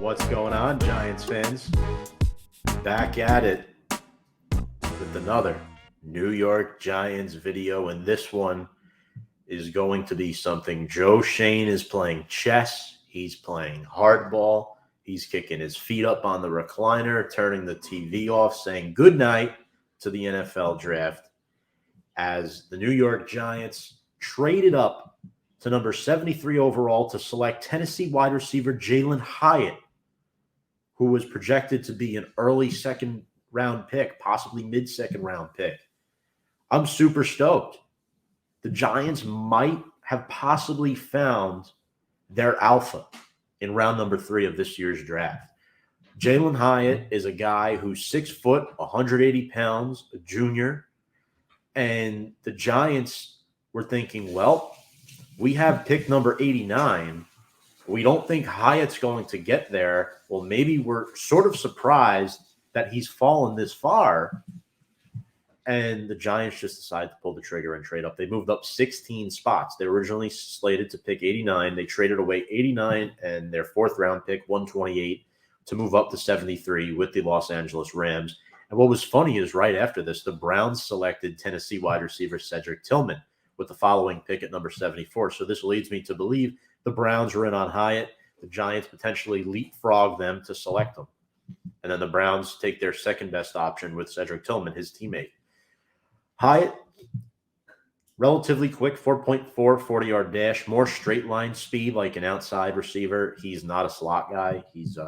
What's going on, Giants fans? Back at it with another New York Giants video, and this one is going to be something. Joe Shane is playing chess. He's playing hardball. He's kicking his feet up on the recliner, turning the TV off, saying good night to the NFL draft as the New York Giants traded up to number 73 overall to select Tennessee wide receiver Jalin Hyatt, who was projected to be an early second round pick, possibly mid-second round pick. I'm super stoked. The Giants might have possibly found their alpha in round number 3 of this year's draft. Jalin Hyatt is a guy who's 6 foot, 180 pounds, a junior. And the Giants were thinking, well, we have pick number 89. We don't think Hyatt's going to get there. Well, maybe we're sort of surprised that he's fallen this far. And the Giants just decided to pull the trigger and trade up. They moved up 16 spots. They were originally slated to pick 89. They traded away 89 and their 4th round pick, 128, to move up to 73 with the Los Angeles Rams. And what was funny is right after this, the Browns selected Tennessee wide receiver Cedric Tillman with the following pick at number 74. So this leads me to believe the Browns are in on Hyatt. The Giants potentially leapfrog them to select him. And then the Browns take their second best option with Cedric Tillman, his teammate. Hyatt, relatively quick, 4.4 40-yard dash, more straight line speed like an outside receiver. He's not a slot guy. He's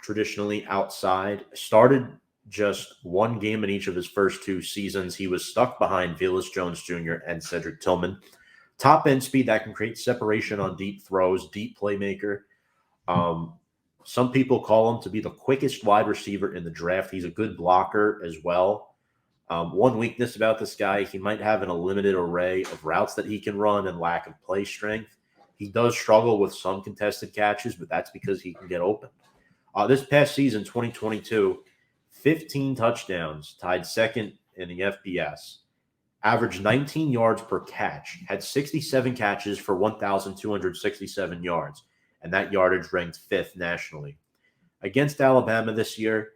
traditionally outside. Started just one game in each of his first 2 seasons. He was stuck behind Velus Jones Jr. and Cedric Tillman. Top end speed that can create separation on deep throws, deep playmaker. Some people call him to be the quickest wide receiver in the draft. He's a good blocker as well. One weakness about this guy, he might have a limited array of routes that he can run and lack of play strength. He does struggle with some contested catches, but that's because he can get open. This past season, 2022, 15 touchdowns, tied second in the FBS, averaged 19 yards per catch, had 67 catches for 1,267 yards, and that yardage ranked 5th nationally. Against Alabama this year,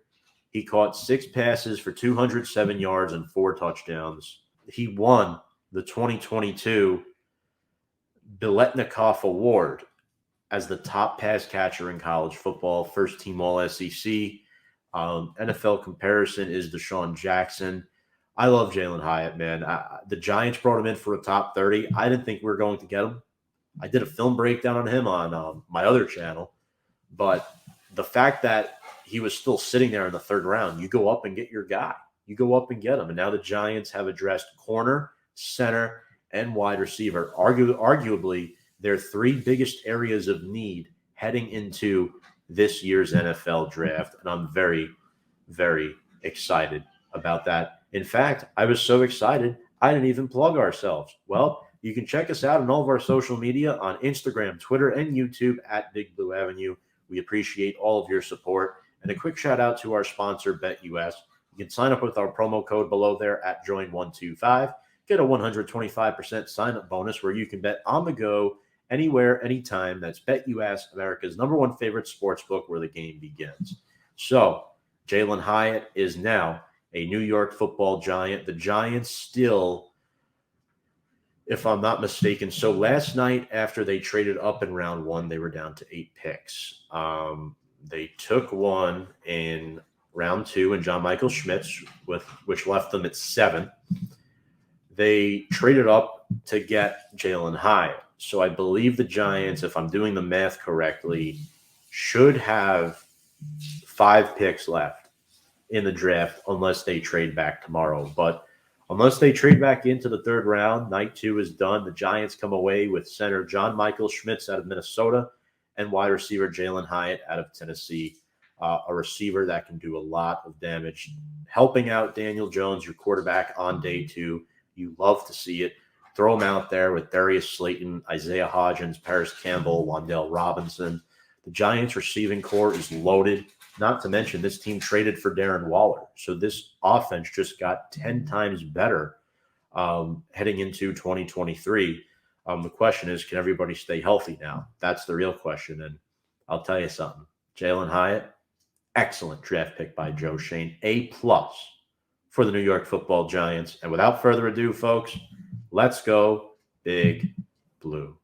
he caught 6 passes for 207 yards and 4 touchdowns. He won the 2022 Biletnikoff Award as the top pass catcher in college football, first team All-SEC. NFL comparison is Deshaun Jackson. I love Jalin Hyatt, man. The Giants brought him in for a top 30. I didn't think we were going to get him. I did a film breakdown on him on my other channel. But the fact that he was still sitting there in the 3rd round, you go up and get your guy. You go up and get him. And now the Giants have addressed corner, center, and wide receiver. Arguably, their 3 biggest areas of need heading into this year's NFL draft. And I'm very, very excited about that. In fact, I was so excited, I didn't even plug ourselves. Well, you can check us out on all of our social media on Instagram, Twitter, and YouTube at Big Blue Avenue. We appreciate all of your support. And a quick shout out to our sponsor, BetUS. You can sign up with our promo code below there at Join125. Get a 125% sign-up bonus where you can bet on the go, anywhere, anytime. That's BetUS, America's #1 favorite sports book where the game begins. So, Jalin Hyatt is now a New York Football Giant. The Giants still, if I'm not mistaken, so last night after they traded up in round 1, they were down to 8 picks. They took one in round 2 and John Michael Schmitz, which left them at 7. They traded up to get Jalin Hyatt. So I believe the Giants, if I'm doing the math correctly, should have 5 picks left in the draft unless they trade back tomorrow. But unless they trade back into the 3rd round, night 2 is done. The Giants come away with center John Michael Schmitz out of Minnesota and wide receiver Jalin Hyatt out of Tennessee, a receiver that can do a lot of damage. Helping out Daniel Jones, your quarterback, on day 2. You love to see it. Throw him out there with Darius Slayton, Isaiah Hodgins, Paris Campbell, Wan'Dale Robinson. The Giants receiving core is loaded. Not to mention this team traded for Darren Waller. So this offense just got 10 times better heading into 2023. The question is, can everybody stay healthy now? That's the real question. And I'll tell you something. Jalin Hyatt, excellent draft pick by Joe Shane. A+ for the New York Football Giants. And without further ado, folks, let's go Big Blue.